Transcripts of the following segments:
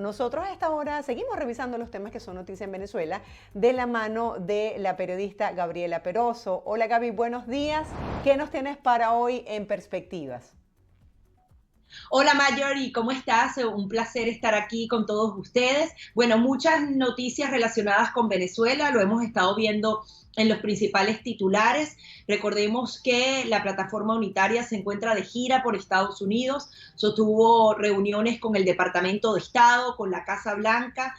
nosotros a esta hora seguimos revisando los temas que son noticia en Venezuela de la mano de la periodista Gabriela Peroso. Hola Gaby, buenos días. ¿Qué nos tienes para hoy en Perspectivas? Hola Marjorie, ¿cómo estás? Un placer estar aquí con todos ustedes. Bueno, muchas noticias relacionadas con Venezuela, lo hemos estado viendo en los principales titulares. Recordemos que la plataforma unitaria se encuentra de gira por Estados Unidos, sostuvo reuniones con el Departamento de Estado, con la Casa Blanca,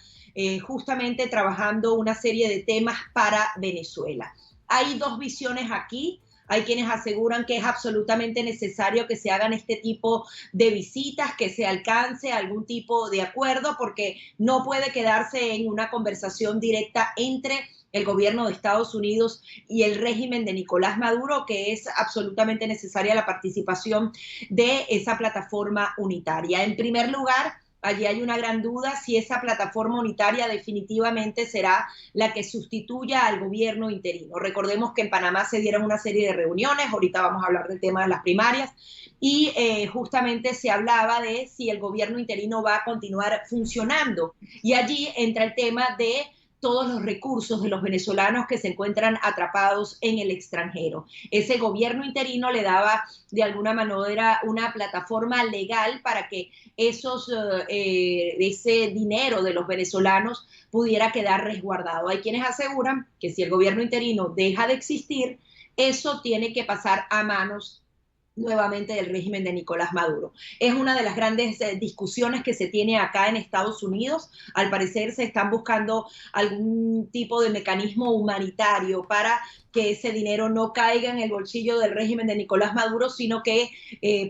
justamente trabajando una serie de temas para Venezuela. Hay dos visiones aquí. Hay quienes aseguran que es absolutamente necesario que se hagan este tipo de visitas, que se alcance algún tipo de acuerdo, porque no puede quedarse en una conversación directa entre el gobierno de Estados Unidos y el régimen de Nicolás Maduro, que es absolutamente necesaria la participación de esa plataforma unitaria. En primer lugar, allí hay una gran duda si esa plataforma unitaria definitivamente será la que sustituya al gobierno interino. Recordemos que en Panamá se dieron una serie de reuniones, ahorita vamos a hablar del tema de las primarias, y justamente se hablaba de si el gobierno interino va a continuar funcionando. Y allí entra el tema de todos los recursos de los venezolanos que se encuentran atrapados en el extranjero. Ese gobierno interino le daba de alguna manera una plataforma legal para que ese dinero de los venezolanos pudiera quedar resguardado. Hay quienes aseguran que si el gobierno interino deja de existir, eso tiene que pasar a manos nuevamente del régimen de Nicolás Maduro. Es una de las grandes discusiones que se tiene acá en Estados Unidos. Al parecer se están buscando algún tipo de mecanismo humanitario para que ese dinero no caiga en el bolsillo del régimen de Nicolás Maduro, sino que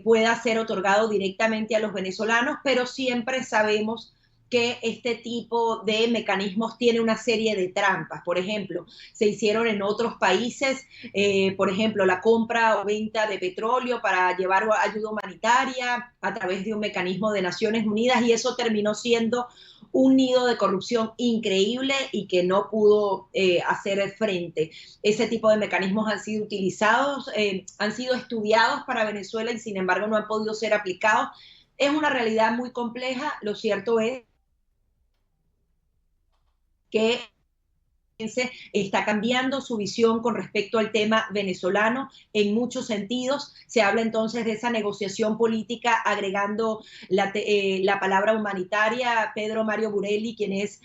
pueda ser otorgado directamente a los venezolanos, pero siempre sabemos que este tipo de mecanismos tiene una serie de trampas. Por ejemplo, se hicieron en otros países, por ejemplo, la compra o venta de petróleo para llevar ayuda humanitaria a través de un mecanismo de Naciones Unidas, y eso terminó siendo un nido de corrupción increíble y que no pudo hacer frente. Ese tipo de mecanismos han sido utilizados, han sido estudiados para Venezuela y sin embargo no han podido ser aplicados. Es una realidad muy compleja. Lo cierto es que está cambiando su visión con respecto al tema venezolano en muchos sentidos. Se habla entonces de esa negociación política agregando la palabra humanitaria. Pedro Mario Burelli, quien es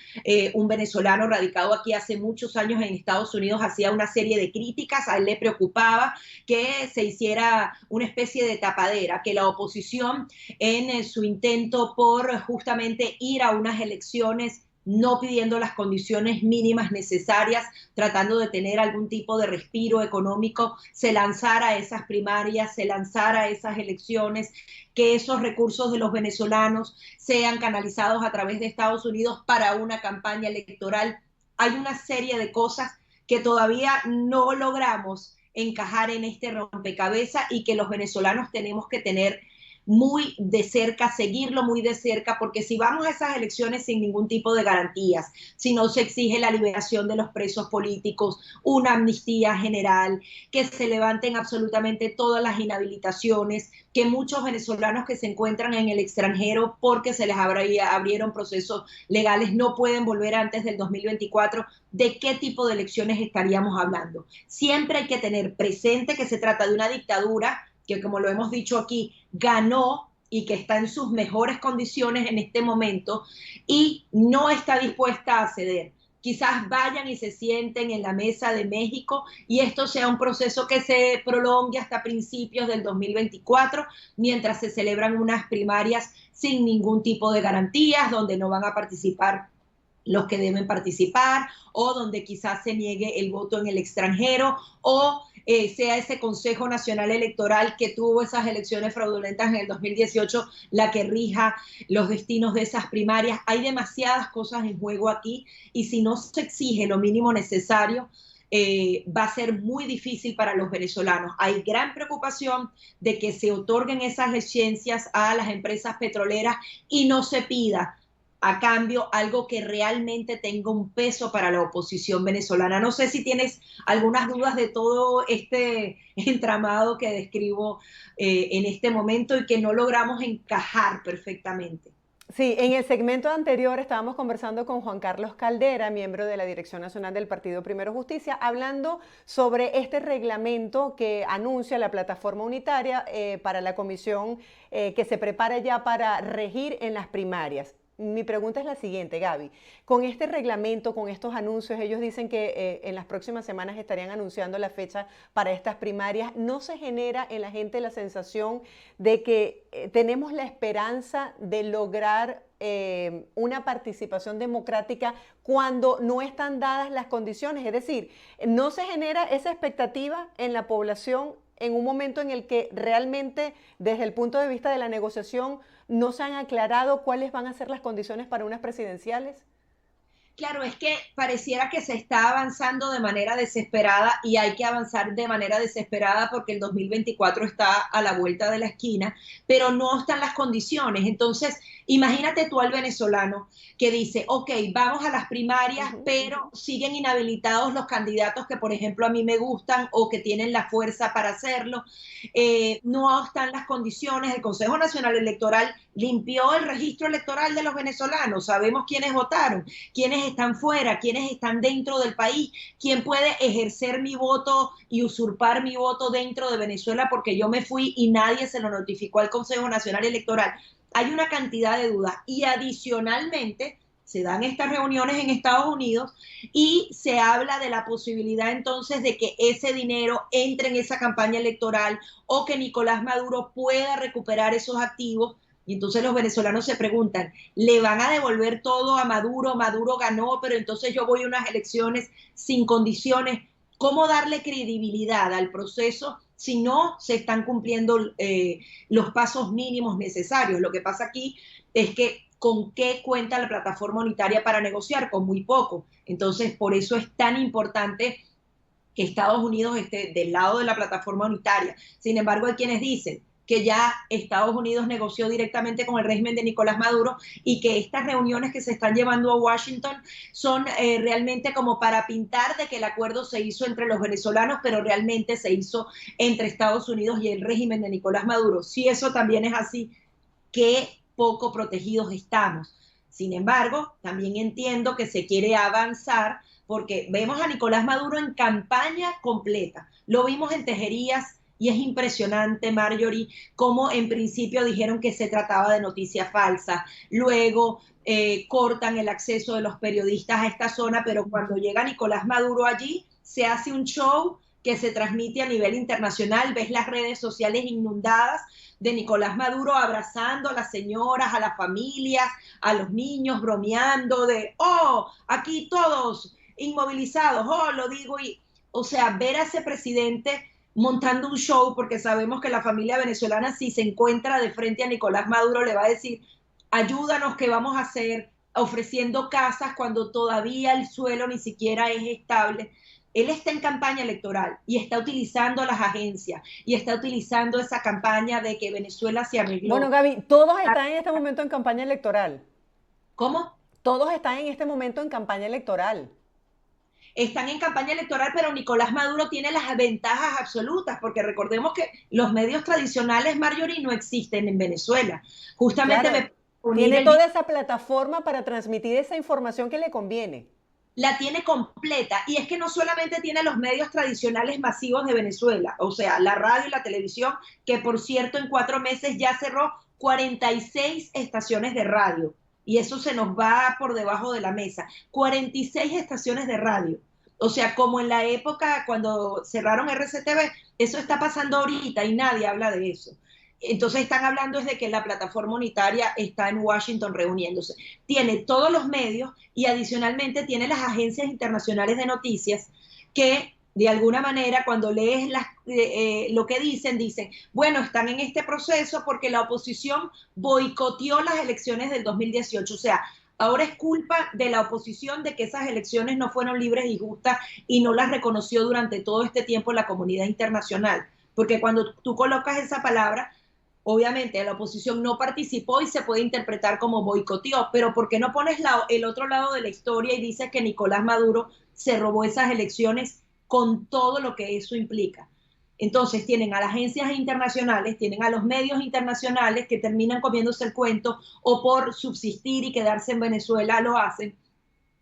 un venezolano radicado aquí hace muchos años en Estados Unidos, hacía una serie de críticas. A él le preocupaba que se hiciera una especie de tapadera, que la oposición en su intento por justamente ir a unas elecciones no pidiendo las condiciones mínimas necesarias, tratando de tener algún tipo de respiro económico, se lanzara a esas primarias, se lanzara a esas elecciones, que esos recursos de los venezolanos sean canalizados a través de Estados Unidos para una campaña electoral. Hay una serie de cosas que todavía no logramos encajar en este rompecabezas y que los venezolanos tenemos que tener muy de cerca, seguirlo muy de cerca, porque si vamos a esas elecciones sin ningún tipo de garantías, si no se exige la liberación de los presos políticos, una amnistía general, que se levanten absolutamente todas las inhabilitaciones, que muchos venezolanos que se encuentran en el extranjero porque se les abrieron procesos legales no pueden volver antes del 2024, ¿de qué tipo de elecciones estaríamos hablando? Siempre hay que tener presente que se trata de una dictadura que, como lo hemos dicho aquí, ganó y que está en sus mejores condiciones en este momento y no está dispuesta a ceder. Quizás vayan y se sienten en la mesa de México y esto sea un proceso que se prolongue hasta principios del 2024, mientras se celebran unas primarias sin ningún tipo de garantías, donde no van a participar los que deben participar, o donde quizás se niegue el voto en el extranjero, o sea ese Consejo Nacional Electoral que tuvo esas elecciones fraudulentas en el 2018 la que rija los destinos de esas primarias. Hay demasiadas cosas en juego aquí y si no se exige lo mínimo necesario, va a ser muy difícil para los venezolanos. Hay gran preocupación de que se otorguen esas licencias a las empresas petroleras y no se pida a cambio algo que realmente tenga un peso para la oposición venezolana. No sé si tienes algunas dudas de todo este entramado que describo en este momento y que no logramos encajar perfectamente. Sí, en el segmento anterior estábamos conversando con Juan Carlos Caldera, miembro de la Dirección Nacional del Partido Primero Justicia, hablando sobre este reglamento que anuncia la plataforma unitaria para la comisión que se prepara ya para regir en las primarias. Mi pregunta es la siguiente, Gaby. Con este reglamento, con estos anuncios, ellos dicen que en las próximas semanas estarían anunciando la fecha para estas primarias. ¿No se genera en la gente la sensación de que tenemos la esperanza de lograr una participación democrática cuando no están dadas las condiciones? Es decir, no se genera esa expectativa en la población en un momento en el que realmente, desde el punto de vista de la negociación, no se han aclarado cuáles van a ser las condiciones para unas presidenciales. Claro, es que pareciera que se está avanzando de manera desesperada y hay que avanzar de manera desesperada porque el 2024 está a la vuelta de la esquina, pero no están las condiciones. Entonces, imagínate tú al venezolano que dice, ok, vamos a las primarias, pero siguen inhabilitados los candidatos que, por ejemplo, a mí me gustan o que tienen la fuerza para hacerlo. No están las condiciones. El Consejo Nacional Electoral limpió el registro electoral de los venezolanos. Sabemos quiénes votaron, quiénes están fuera, quiénes están dentro del país, quién puede ejercer mi voto y usurpar mi voto dentro de Venezuela porque yo me fui y nadie se lo notificó al Consejo Nacional Electoral. Hay una cantidad de dudas y adicionalmente se dan estas reuniones en Estados Unidos y se habla de la posibilidad entonces de que ese dinero entre en esa campaña electoral o que Nicolás Maduro pueda recuperar esos activos. Y entonces los venezolanos se preguntan, ¿le van a devolver todo a Maduro? Maduro ganó, pero entonces yo voy a unas elecciones sin condiciones. ¿Cómo darle credibilidad al proceso si no se están cumpliendo los pasos mínimos necesarios? Lo que pasa aquí es que ¿con qué cuenta la plataforma unitaria para negociar? Con muy poco. Entonces, por eso es tan importante que Estados Unidos esté del lado de la plataforma unitaria. Sin embargo, hay quienes dicen que ya Estados Unidos negoció directamente con el régimen de Nicolás Maduro y que estas reuniones que se están llevando a Washington son realmente como para pintar de que el acuerdo se hizo entre los venezolanos, pero realmente se hizo entre Estados Unidos y el régimen de Nicolás Maduro. Si eso también es así, qué poco protegidos estamos. Sin embargo, también entiendo que se quiere avanzar porque vemos a Nicolás Maduro en campaña completa. Lo vimos en Tejerías y es impresionante, Marjorie, cómo en principio dijeron que se trataba de noticias falsas. Luego cortan el acceso de los periodistas a esta zona, pero cuando llega Nicolás Maduro allí, se hace un show que se transmite a nivel internacional, ves las redes sociales inundadas de Nicolás Maduro abrazando a las señoras, a las familias, a los niños, bromeando de, oh, aquí todos inmovilizados, oh, lo digo, y, o sea, ver a ese presidente montando un show, porque sabemos que la familia venezolana, si se encuentra de frente a Nicolás Maduro, le va a decir, ayúdanos, ¿qué vamos a hacer? Ofreciendo casas cuando todavía el suelo ni siquiera es estable. Él está en campaña electoral y está utilizando las agencias y está utilizando esa campaña de que Venezuela se Bueno, arregló. Gaby, todos están en este momento en campaña electoral. ¿Cómo? Todos están en este momento en campaña electoral. Están en campaña electoral, pero Nicolás Maduro tiene las ventajas absolutas, porque recordemos que los medios tradicionales, Marjorie, no existen en Venezuela. Justamente Claro, me unir tiene el día toda esa plataforma para transmitir esa información que le conviene. la tiene completa. Y es que no solamente tiene los medios tradicionales masivos de Venezuela, o sea, la radio y la televisión, que por cierto en 4 meses ya cerró 46 estaciones de radio. Y eso se nos va por debajo de la mesa. 46 estaciones de radio. O sea, como en la época cuando cerraron RCTV, eso está pasando ahorita y nadie habla de eso. Entonces están hablando es de que la plataforma unitaria está en Washington reuniéndose. Tiene todos los medios y adicionalmente tiene las agencias internacionales de noticias que de alguna manera cuando lees lo que dicen, bueno, están en este proceso porque la oposición boicoteó las elecciones del 2018. O sea, ahora es culpa de la oposición de que esas elecciones no fueron libres y justas y no las reconoció durante todo este tiempo la comunidad internacional. Porque cuando tú colocas esa palabra, obviamente la oposición no participó y se puede interpretar como boicoteó, pero ¿por qué no pones el otro lado de la historia y dices que Nicolás Maduro se robó esas elecciones con todo lo que eso implica? Entonces tienen a las agencias internacionales, tienen a los medios internacionales que terminan comiéndose el cuento o por subsistir y quedarse en Venezuela lo hacen.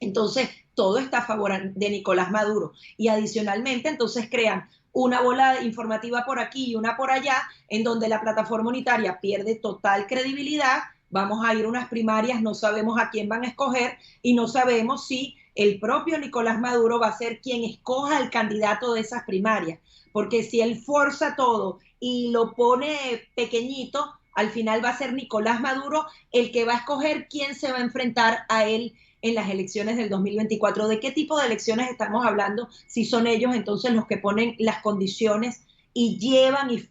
Entonces, todo está a favor de Nicolás Maduro. Y adicionalmente, entonces crean una bola informativa por aquí y una por allá, en donde la plataforma unitaria pierde total credibilidad. Vamos a ir a unas primarias, no sabemos a quién van a escoger y no sabemos si el propio Nicolás Maduro va a ser quien escoja el candidato de esas primarias. Porque si él forza todo y lo pone pequeñito, al final va a ser Nicolás Maduro el que va a escoger quién se va a enfrentar a él en las elecciones del 2024. ¿De qué tipo de elecciones estamos hablando? Si son ellos entonces los que ponen las condiciones y llevan y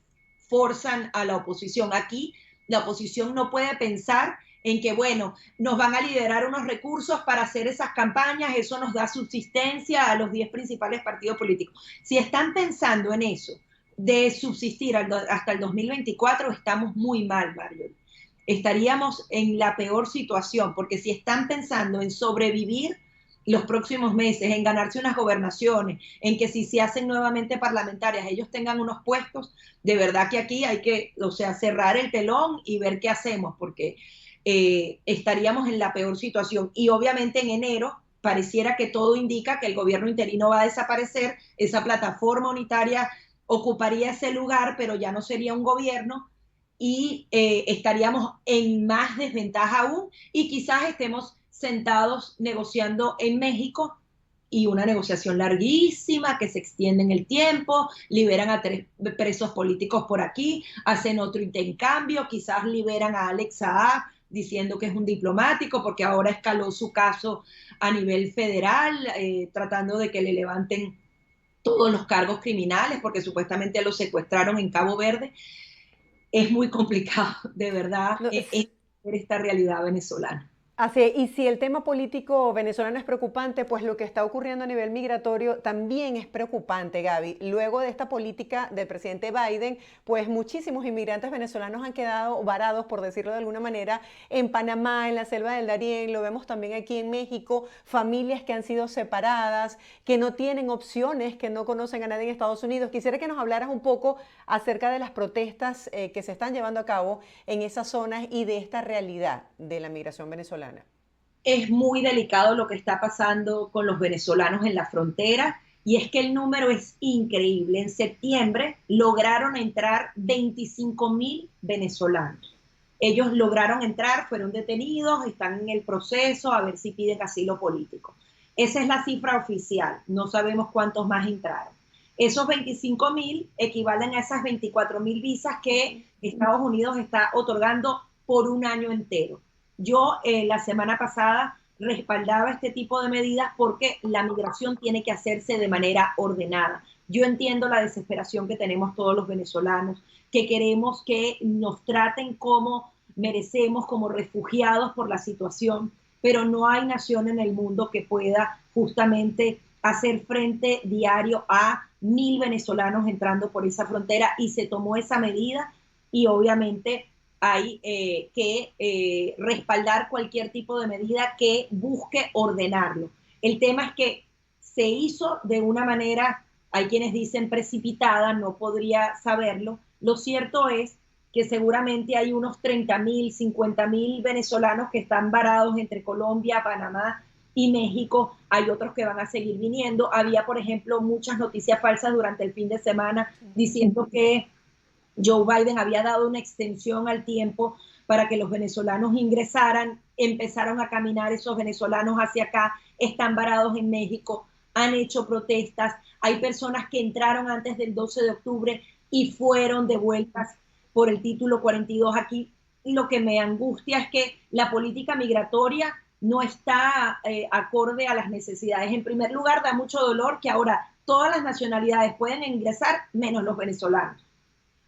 forzan a la oposición. Aquí la oposición no puede pensar en que, bueno, nos van a liberar unos recursos para hacer esas campañas, eso nos da subsistencia a los 10 principales partidos políticos. Si están pensando en eso, de subsistir hasta el 2024, estamos muy mal, Mario. Estaríamos en la peor situación, porque si están pensando en sobrevivir los próximos meses, en ganarse unas gobernaciones, en que si se hacen nuevamente parlamentarias, ellos tengan unos puestos, de verdad que aquí hay que, o sea, cerrar el telón y ver qué hacemos, porque estaríamos en la peor situación. Y obviamente en enero pareciera que todo indica que el gobierno interino va a desaparecer, esa plataforma unitaria ocuparía ese lugar, pero ya no sería un gobierno y estaríamos en más desventaja aún y quizás estemos sentados negociando en México y una negociación larguísima que se extiende en el tiempo, liberan a 3 presos políticos por aquí, hacen otro intercambio, quizás liberan a Alex Saab diciendo que es un diplomático porque ahora escaló su caso a nivel federal, tratando de que le levanten todos los cargos criminales porque supuestamente lo secuestraron en Cabo Verde. Es muy complicado, de verdad, No, esta realidad venezolana. Así es, y si el tema político venezolano es preocupante, pues lo que está ocurriendo a nivel migratorio también es preocupante, Gaby. Luego de esta política del presidente Biden, pues muchísimos inmigrantes venezolanos han quedado varados, por decirlo de alguna manera, en Panamá, en la selva del Darién, lo vemos también aquí en México, familias que han sido separadas, que no tienen opciones, que no conocen a nadie en Estados Unidos. Quisiera que nos hablaras un poco acerca de las protestas que se están llevando a cabo en esas zonas y de esta realidad de la migración venezolana. Es muy delicado lo que está pasando con los venezolanos en la frontera y es que el número es increíble. En septiembre lograron entrar 25,000 venezolanos. Ellos lograron entrar, fueron detenidos, están en el proceso a ver si piden asilo político. Esa es la cifra oficial, no sabemos cuántos más entraron. Esos 25,000 equivalen a esas 24,000 visas que Estados Unidos está otorgando por un año entero. Yo la semana pasada respaldaba este tipo de medidas porque la migración tiene que hacerse de manera ordenada. Yo entiendo la desesperación que tenemos todos los venezolanos, que queremos que nos traten como merecemos, como refugiados por la situación, pero no hay nación en el mundo que pueda justamente hacer frente diario a 1,000 venezolanos entrando por esa frontera y se tomó esa medida y obviamente hay que respaldar cualquier tipo de medida que busque ordenarlo. El tema es que se hizo de una manera, hay quienes dicen precipitada, no podría saberlo. Lo cierto es que seguramente hay unos 30,000, 50,000 venezolanos que están varados entre Colombia, Panamá y México. Hay otros que van a seguir viniendo. Había, por ejemplo, muchas noticias falsas durante el fin de semana diciendo que Joe Biden había dado una extensión al tiempo para que los venezolanos ingresaran, empezaron a caminar esos venezolanos hacia acá, están varados en México, han hecho protestas, hay personas que entraron antes del 12 de octubre y fueron devueltas por el título 42 aquí. Lo que me angustia es que la política migratoria no está acorde a las necesidades. En primer lugar, da mucho dolor que ahora todas las nacionalidades pueden ingresar, menos los venezolanos.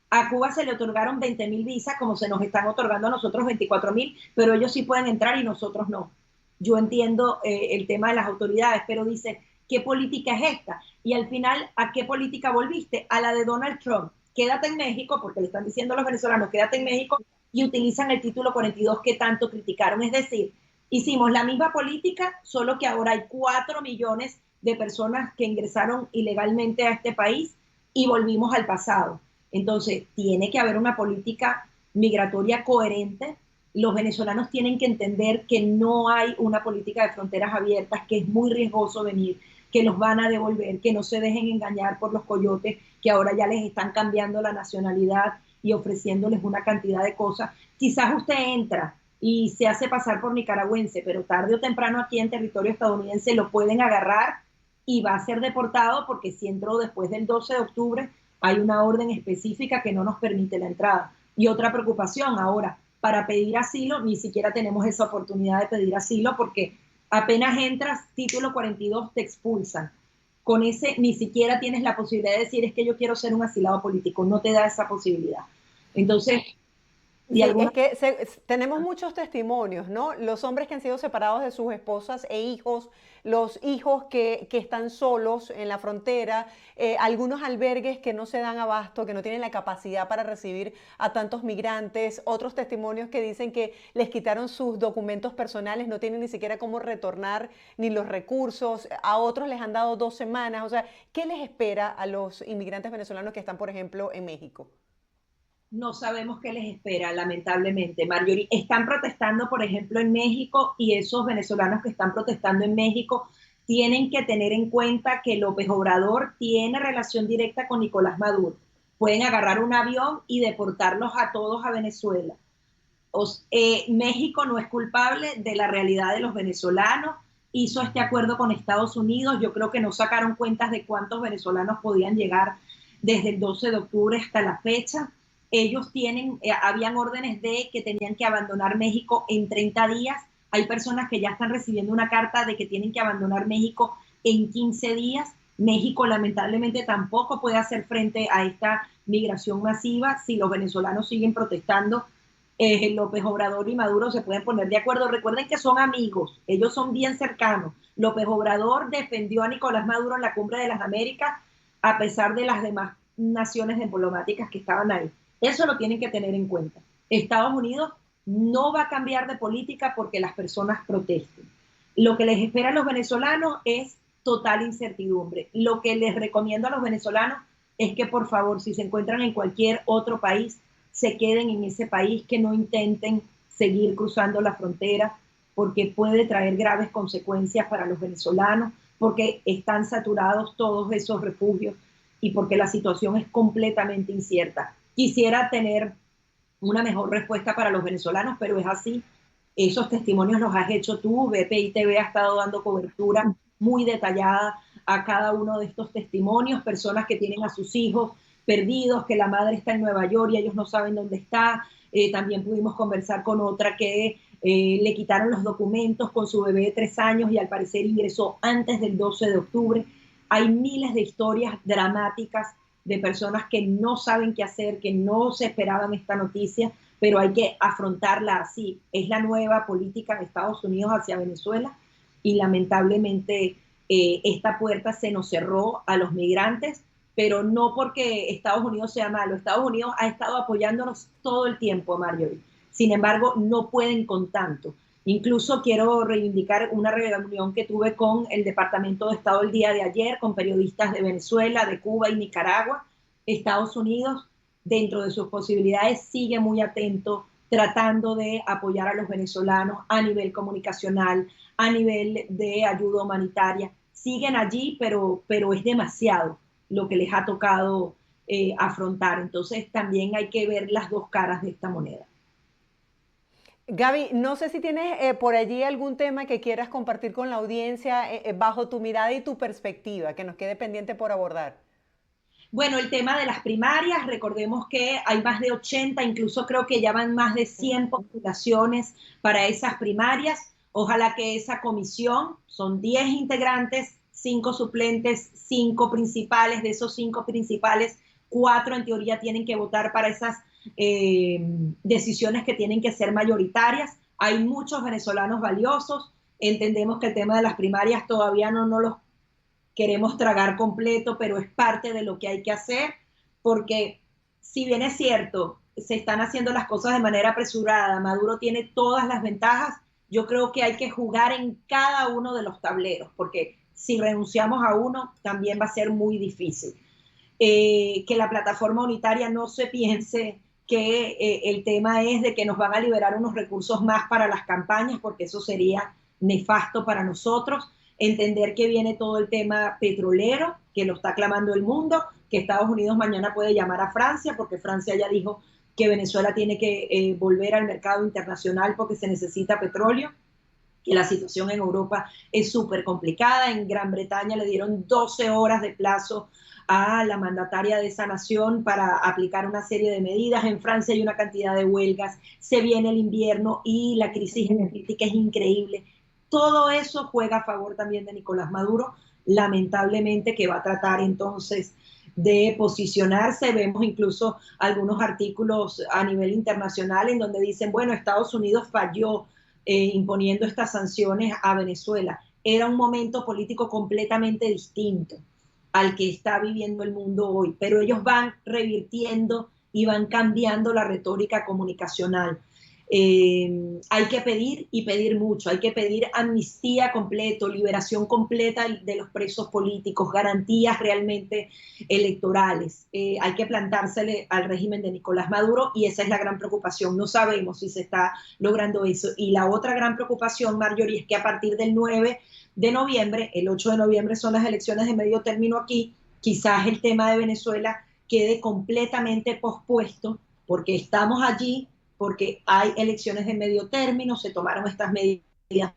A Cuba se le otorgaron 20,000 visas, como se nos están otorgando a nosotros 24,000, pero ellos sí pueden entrar y nosotros no. Yo entiendo el tema de las autoridades, pero dice, ¿qué política es esta? Y al final, ¿a qué política volviste? A la de Donald Trump. Quédate en México, porque le están diciendo a los venezolanos, quédate en México, y utilizan el título 42 que tanto criticaron. Es decir, hicimos la misma política, solo que ahora hay 4 millones de personas que ingresaron ilegalmente a este país y volvimos al pasado. Entonces, tiene que haber una política migratoria coherente. Los venezolanos tienen que entender que no hay una política de fronteras abiertas, que es muy riesgoso venir, que los van a devolver, que no se dejen engañar por los coyotes que ahora ya les están cambiando la nacionalidad y ofreciéndoles una cantidad de cosas. Quizás usted entra y se hace pasar por nicaragüense, pero tarde o temprano aquí en territorio estadounidense lo pueden agarrar y va a ser deportado porque si entró después del 12 de octubre hay una orden específica que no nos permite la entrada. Y otra preocupación ahora, para pedir asilo, ni siquiera tenemos esa oportunidad de pedir asilo porque apenas entras, título 42, te expulsan. Con ese ni siquiera tienes la posibilidad de decir es que yo quiero ser un asilado político, no te da esa posibilidad. Entonces, de Sí, es alguna que tenemos muchos testimonios, ¿no? Los hombres que han sido separados de sus esposas e hijos, los hijos que están solos en la frontera, algunos albergues que no se dan abasto, que no tienen la capacidad para recibir a tantos migrantes, otros testimonios que dicen que les quitaron sus documentos personales, no tienen ni siquiera cómo retornar ni los recursos, a otros les han dado 2 semanas, o sea, ¿qué les espera a los inmigrantes venezolanos que están, por ejemplo, en México? no sabemos qué les espera, lamentablemente. Marjorie, están protestando, por ejemplo, en México y esos venezolanos que están protestando en México tienen que tener en cuenta que López Obrador tiene relación directa con Nicolás Maduro. Pueden agarrar un avión y deportarlos a todos a Venezuela. México no es culpable de la realidad de los venezolanos, hizo este acuerdo con Estados Unidos, yo creo que no sacaron cuentas de cuántos venezolanos podían llegar desde el 12 de octubre hasta la fecha. Ellos habían órdenes de que tenían que abandonar México en 30 días. Hay personas que ya están recibiendo una carta de que tienen que abandonar México en 15 días. México lamentablemente tampoco puede hacer frente a esta migración masiva si los venezolanos siguen protestando. López Obrador y Maduro se pueden poner de acuerdo. Recuerden que son amigos, ellos son bien cercanos. López Obrador defendió a Nicolás Maduro en la Cumbre de las Américas a pesar de las demás naciones diplomáticas que estaban ahí. Eso lo tienen que tener en cuenta. Estados Unidos no va a cambiar de política porque las personas protesten. Lo que les espera a los venezolanos es total incertidumbre. Lo que les recomiendo a los venezolanos es que por favor, si se encuentran en cualquier otro país, se queden en ese país, que no intenten seguir cruzando la frontera, porque puede traer graves consecuencias para los venezolanos, porque están saturados todos esos refugios y porque la situación es completamente incierta. Quisiera tener una mejor respuesta para los venezolanos, pero es así. Esos testimonios los has hecho tú, BPI TV ha estado dando cobertura muy detallada a cada uno de estos testimonios, personas que tienen a sus hijos perdidos, que la madre está en Nueva York y ellos no saben dónde está. También pudimos conversar con otra que le quitaron los documentos con su bebé de 3 años y al parecer ingresó antes del 12 de octubre. Hay miles de historias dramáticas de personas que no saben qué hacer, que no se esperaban esta noticia, pero hay que afrontarla así. Es la nueva política de Estados Unidos hacia Venezuela y lamentablemente esta puerta se nos cerró a los migrantes, pero no porque Estados Unidos sea malo. Estados Unidos ha estado apoyándonos todo el tiempo, Marjorie. Sin embargo, no pueden con tanto. Incluso quiero reivindicar una reunión que tuve con el Departamento de Estado el día de ayer, con periodistas de Venezuela, de Cuba y Nicaragua. Estados Unidos, dentro de sus posibilidades, sigue muy atento, tratando de apoyar a los venezolanos a nivel comunicacional, a nivel de ayuda humanitaria. Siguen allí, pero es demasiado lo que les ha tocado afrontar. Entonces también hay que ver las dos caras de esta moneda. Gaby, no sé si tienes por allí algún tema que quieras compartir con la audiencia bajo tu mirada y tu perspectiva, que nos quede pendiente por abordar. Bueno, el tema de las primarias, recordemos que hay más de 80, incluso creo que ya van más de 100 postulaciones para esas primarias. Ojalá que esa comisión, son 10 integrantes, 5 suplentes, 5 principales, de esos 5 principales, 4 en teoría tienen que votar para esas decisiones que tienen que ser mayoritarias. Hay muchos venezolanos valiosos, entendemos que el tema de las primarias todavía no los queremos tragar completo, pero es parte de lo que hay que hacer, porque si bien es cierto, se están haciendo las cosas de manera apresurada, Maduro tiene todas las ventajas, yo creo que hay que jugar en cada uno de los tableros, porque si renunciamos a uno, también va a ser muy difícil. que la plataforma unitaria no se piense que el tema es de que nos van a liberar unos recursos más para las campañas, porque eso sería nefasto para nosotros. Entender que viene todo el tema petrolero, que lo está clamando el mundo, que Estados Unidos mañana puede llamar a Francia, porque Francia ya dijo que Venezuela tiene que volver al mercado internacional porque se necesita petróleo, que la situación en Europa es súper complicada. En Gran Bretaña le dieron 12 horas de plazo a la mandataria de esa nación para aplicar una serie de medidas. En Francia hay una cantidad de huelgas, se viene el invierno y la crisis energética es increíble. Todo eso juega a favor también de Nicolás Maduro, lamentablemente, que va a tratar entonces de posicionarse. Vemos incluso algunos artículos a nivel internacional en donde dicen, bueno, Estados Unidos falló imponiendo estas sanciones a Venezuela. Era un momento político completamente distinto al que está viviendo el mundo hoy, pero ellos van revirtiendo y van cambiando la retórica comunicacional. Hay que pedir y pedir mucho, hay que pedir amnistía completo, liberación completa de los presos políticos, garantías realmente electorales. Hay que plantársele al régimen de Nicolás Maduro y esa es la gran preocupación. No sabemos si se está logrando eso. Y la otra gran preocupación, Marjorie, es que a partir del 9 de noviembre, el 8 de noviembre son las elecciones de medio término aquí, quizás el tema de Venezuela quede completamente pospuesto porque estamos allí, porque hay elecciones de medio término, se tomaron estas medidas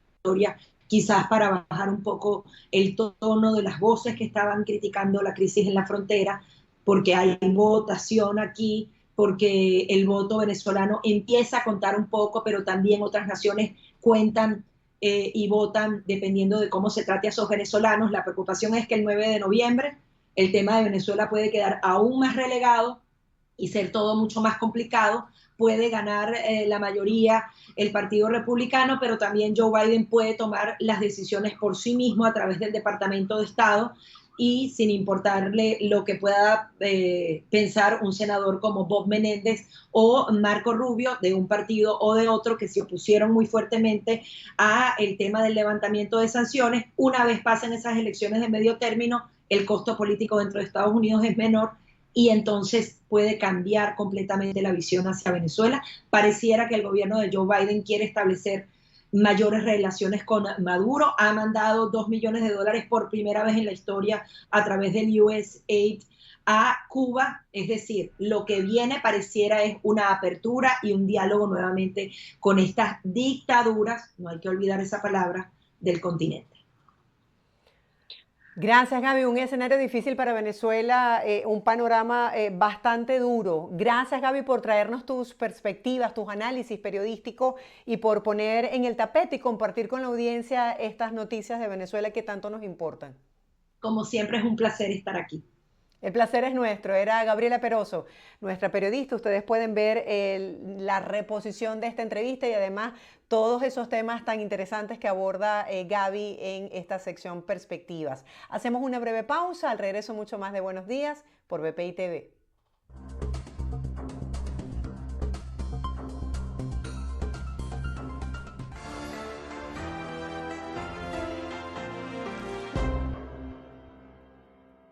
quizás para bajar un poco el tono de las voces que estaban criticando la crisis en la frontera, porque hay votación aquí, porque el voto venezolano empieza a contar un poco, pero también otras naciones cuentan y votan dependiendo de cómo se trate a esos venezolanos. La preocupación es que el 9 de noviembre el tema de Venezuela puede quedar aún más relegado y ser todo mucho más complicado. Puede ganar la mayoría el Partido Republicano, pero también Joe Biden puede tomar las decisiones por sí mismo a través del Departamento de Estado y sin importarle lo que pueda pensar un senador como Bob Menéndez o Marco Rubio de un partido o de otro que se opusieron muy fuertemente a el tema del levantamiento de sanciones. Una vez pasen esas elecciones de medio término, el costo político dentro de Estados Unidos es menor y entonces puede cambiar completamente la visión hacia Venezuela. Pareciera que el gobierno de Joe Biden quiere establecer mayores relaciones con Maduro. Ha mandado $2 millones por primera vez en la historia a través del USAID a Cuba. Es decir, lo que viene pareciera es una apertura y un diálogo nuevamente con estas dictaduras, no hay que olvidar esa palabra, del continente. Gracias, Gaby. Un escenario difícil para Venezuela, un panorama bastante duro. Gracias, Gaby, por traernos tus perspectivas, tus análisis periodísticos y por poner en el tapete y compartir con la audiencia estas noticias de Venezuela que tanto nos importan. Como siempre, es un placer estar aquí. El placer es nuestro. Era Gabriela Peroso, nuestra periodista. Ustedes pueden ver la reposición de esta entrevista y además todos esos temas tan interesantes que aborda Gaby en esta sección Perspectivas. Hacemos una breve pausa. Al regreso mucho más de Buenos Días por BPI TV.